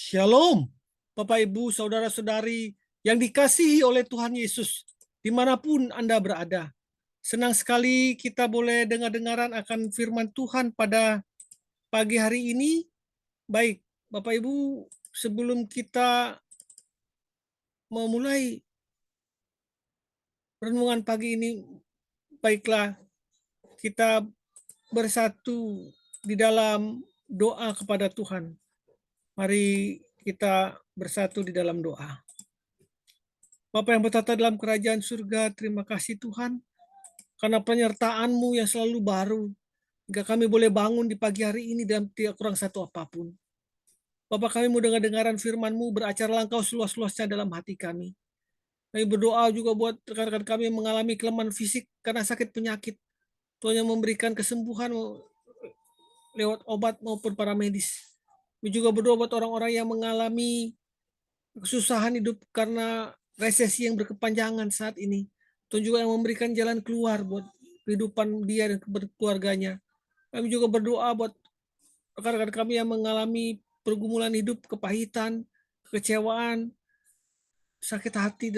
Shalom, Bapak Ibu, Saudara-saudari yang dikasihi oleh Tuhan Yesus, dimanapun Anda berada. Senang sekali kita boleh dengar-dengaran akan firman Tuhan pada pagi hari ini. Baik, Bapak Ibu, sebelum kita memulai renungan pagi ini, baiklah kita bersatu di dalam doa kepada Tuhan. Mari kita bersatu di dalam doa. Bapa yang bertata dalam kerajaan surga, terima kasih Tuhan, karena penyertaan-Mu yang selalu baru, hingga kami boleh bangun di pagi hari ini dan tidak kurang satu apapun. Bapak, kami mau dengar-dengaran firman-Mu beracara langkau seluas-luasnya dalam hati kami. Kami berdoa juga buat rekan-rekan kami yang mengalami kelemahan fisik karena sakit penyakit. Tuhan yang memberikan kesembuhan lewat obat maupun para medis. Kami juga berdoa buat orang-orang yang mengalami kesusahan hidup karena resesi yang berkepanjangan saat ini. Tuhan juga yang memberikan jalan keluar buat kehidupan dia dan keluarganya. Kami juga berdoa buat rekan-rekan kami yang mengalami pergumulan hidup, kepahitan, kekecewaan, sakit hati,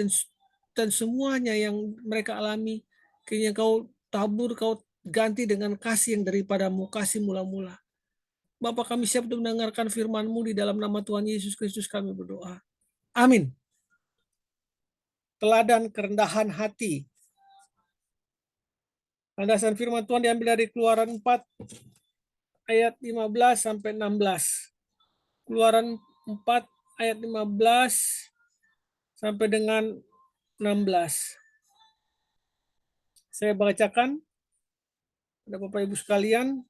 dan semuanya yang mereka alami. Kiranya Kau tabur, Kau ganti dengan kasih yang daripadamu, kasih mula-mula. Bapak, kami siap untuk mendengarkan firman-Mu di dalam nama Tuhan Yesus Kristus kami berdoa. Amin. Teladan kerendahan hati. Landasan firman Tuhan diambil dari Keluaran 4 ayat 15 sampai 16. Keluaran 4 ayat 15 sampai dengan 16. Saya bacakan kepada Bapak Ibu sekalian.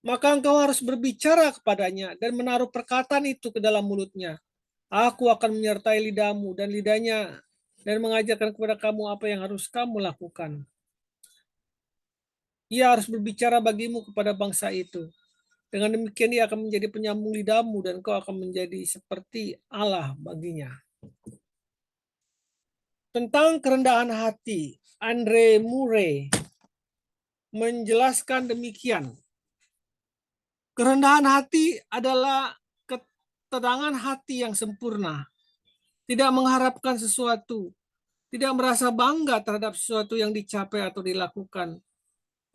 Maka engkau harus berbicara kepadanya dan menaruh perkataan itu ke dalam mulutnya. Aku akan menyertai lidahmu dan lidahnya dan mengajarkan kepada kamu apa yang harus kamu lakukan. Ia harus berbicara bagimu kepada bangsa itu. Dengan demikian ia akan menjadi penyambung lidahmu dan kau akan menjadi seperti Allah baginya. Tentang kerendahan hati, Andre Murray menjelaskan demikian. Kerendahan hati adalah ketenangan hati yang sempurna, tidak mengharapkan sesuatu, tidak merasa bangga terhadap sesuatu yang dicapai atau dilakukan,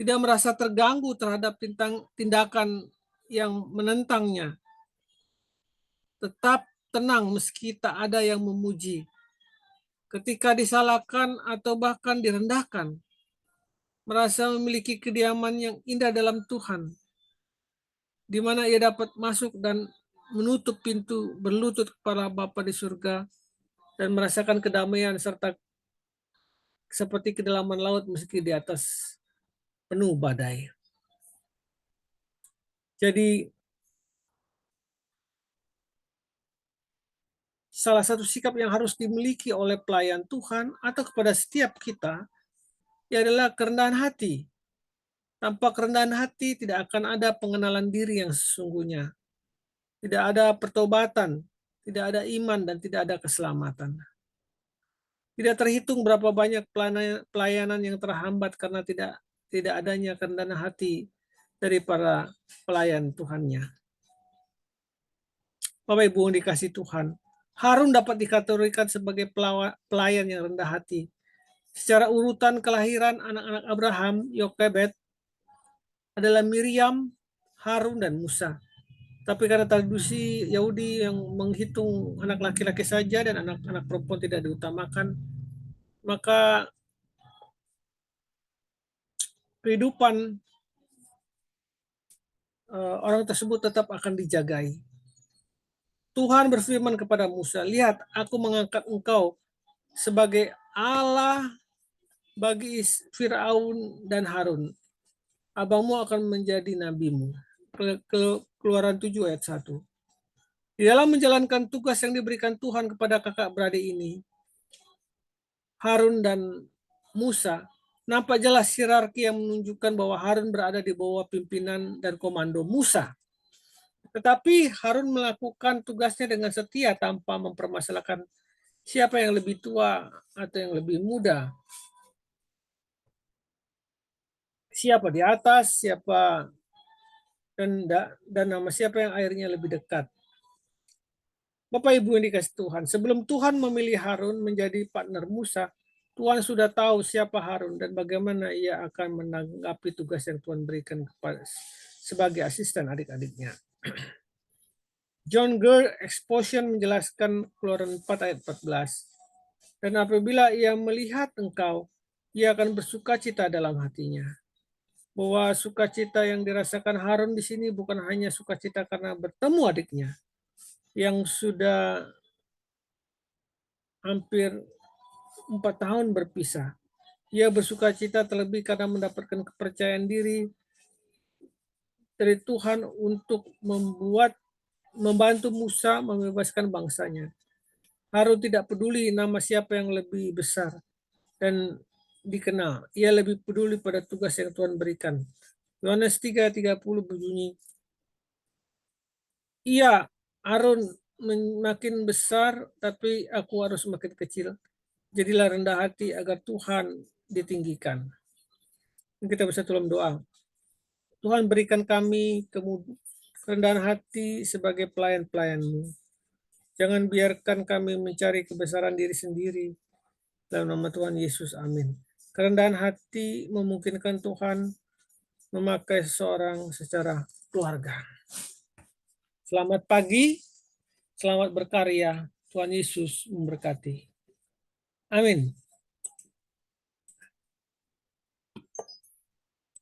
tidak merasa terganggu terhadap tindakan yang menentangnya, tetap tenang meski tak ada yang memuji. Ketika disalahkan atau bahkan direndahkan, merasa memiliki kediaman yang indah dalam Tuhan, di mana ia dapat masuk dan menutup pintu berlutut kepada Bapa di surga dan merasakan kedamaian serta seperti kedalaman laut meski di atas penuh badai. Jadi salah satu sikap yang harus dimiliki oleh pelayan Tuhan atau kepada setiap kita adalah kerendahan hati. Tanpa kerendahan hati tidak akan ada pengenalan diri yang sesungguhnya. Tidak ada pertobatan, tidak ada iman, dan tidak ada keselamatan. Tidak terhitung berapa banyak pelayanan yang terhambat karena tidak adanya kerendahan hati dari para pelayan Tuhannya. Bapak Ibu yang dikasih Tuhan, Harun dapat dikategorikan sebagai pelayan yang rendah hati. Secara urutan kelahiran anak-anak Abraham, Yokebed adalah Miriam, Harun, dan Musa. Tapi karena tradisi Yahudi yang menghitung anak laki-laki saja dan anak-anak perempuan tidak diutamakan, maka kehidupan orang tersebut tetap akan dijagai. Tuhan berfirman kepada Musa, lihat, aku mengangkat engkau sebagai Allah bagi Firaun dan Harun. Abangmu akan menjadi nabimu. Keluaran 7 ayat 1. Di dalam menjalankan tugas yang diberikan Tuhan kepada kakak beradik ini, Harun dan Musa, nampak jelas hierarki yang menunjukkan bahwa Harun berada di bawah pimpinan dan komando Musa. Tetapi Harun melakukan tugasnya dengan setia tanpa mempermasalahkan siapa yang lebih tua atau yang lebih muda. Siapa di atas, siapa dan nama siapa yang airnya lebih dekat. Bapak Ibu yang dikasih Tuhan, sebelum Tuhan memilih Harun menjadi partner Musa, Tuhan sudah tahu siapa Harun dan bagaimana ia akan menanggapi tugas yang Tuhan berikan kepada sebagai asisten adik-adiknya. John Gurr Exposition menjelaskan Keluaran 4 ayat 14. Dan apabila ia melihat engkau, ia akan bersukacita dalam hatinya. Bahwa sukacita yang dirasakan Harun di sini bukan hanya sukacita karena bertemu adiknya yang sudah hampir 4 tahun berpisah. Ia bersukacita terlebih karena mendapatkan kepercayaan diri dari Tuhan untuk membantu Musa membebaskan bangsanya. Harun tidak peduli nama siapa yang lebih besar dan dikenal. Ia lebih peduli pada tugas yang Tuhan berikan. Yohanes 3:30 berbunyi, iya, Harun makin besar, tapi aku harus makin kecil. Jadilah rendah hati agar Tuhan ditinggikan. Kita bersatu dalam doa. Tuhan berikan kami kerendahan hati sebagai pelayan-pelayan-Mu. Jangan biarkan kami mencari kebesaran diri sendiri. Dalam nama Tuhan Yesus, amin. Kerendahan hati memungkinkan Tuhan memakai seseorang secara keluarga. Selamat pagi, selamat berkarya. Tuhan Yesus memberkati. Amin.